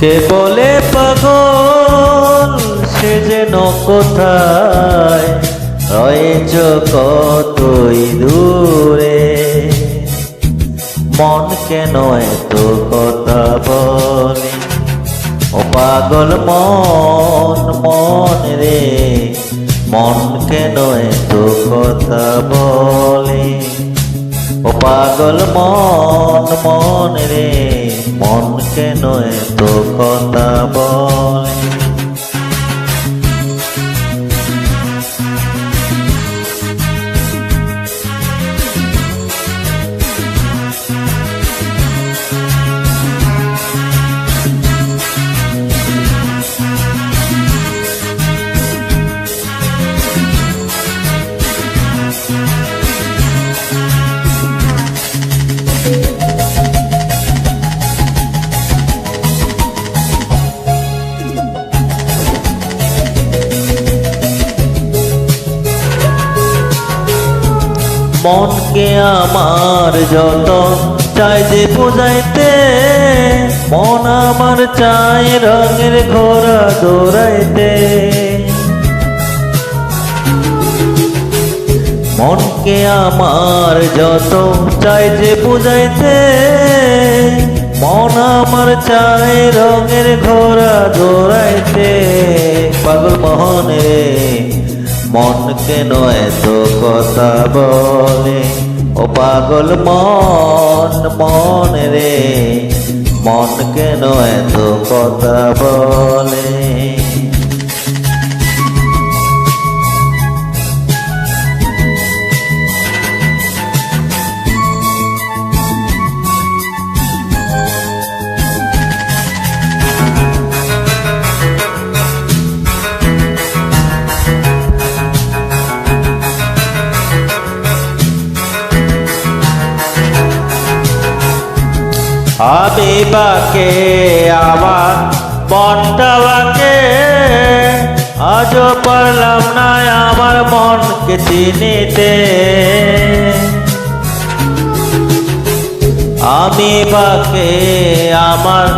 কে বলে পাগল সে যেন কোথায় রয়েছ কতই দূরে, মন কেন এত কথা বলে, ও পাগল মন মন রে, মন কেন এত কথা বলে, ও পাগল মন মন রে, মন কেন এত কথা বলে। মনকে আমার যত চাই যে বুঝাইতে, মন আমার চাই রঙের ঘোড়া দৌড়াইতে। মনকে আমার যত চাই যে বুঝাইতে, মন আমার চাই রঙের ঘোড়া দৌড়াইতে। পাগল মোহন রে, মন কেন এত কথা বলে, ও পাগল মন মন রে, মন কেন এত কথা বলে। আমি বাকে আমার মনটা বাকে, আজও পারলাম না আমার মনকে চিনিতে। আমি বাকে আমার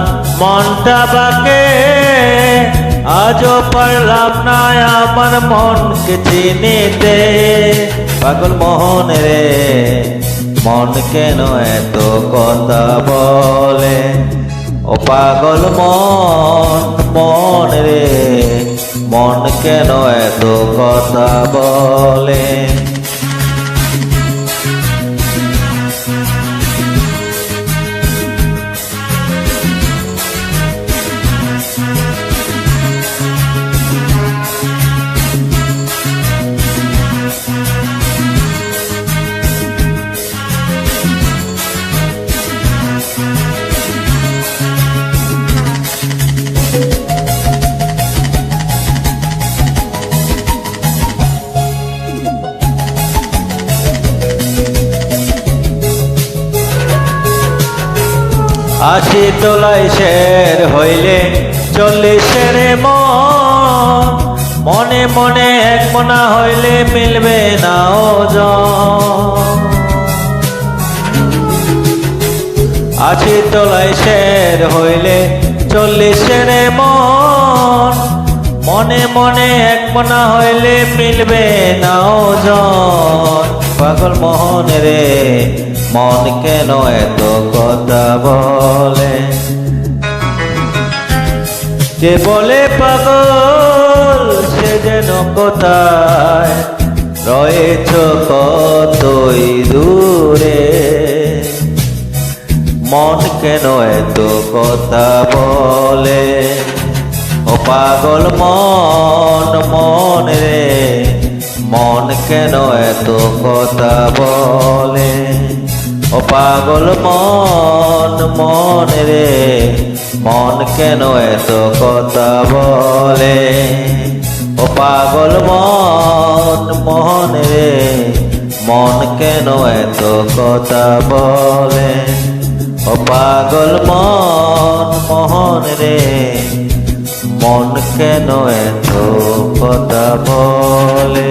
মনটা বাকে, আজও পারলাম না আমার মনকে চিনিতে। পাগল মোহন রে, মন কেন এত কথা বলে, ও পাগল মন মন রে, মন কেন এত কথা বলে। আশি তোলাই শের হইলে 40-এর মন, মনে মনে এক মনা হইলে মিলবে না ওজন। আশি তোলাই শের হইলে 40-এর মন, মনে মনে এক মনা হইলে মিলবে না ওজন। পাগল মোহন রে, মন কেন এত কথা বলে, কে বলে পাগল সে যেন কোথায় রয়েছ কতই দূরে, মন কেন এত কথা বলে, ও পাগল মন মন রে, মন কেন এত কথা বলে, ও পাগল মন মন রে, মন কেন এত কথা বলে, ও পাগল মন মন রে, মন কেন এত কথা বলে, ও পাগল মন মোহন রে, মন কেন এত কথা বলে।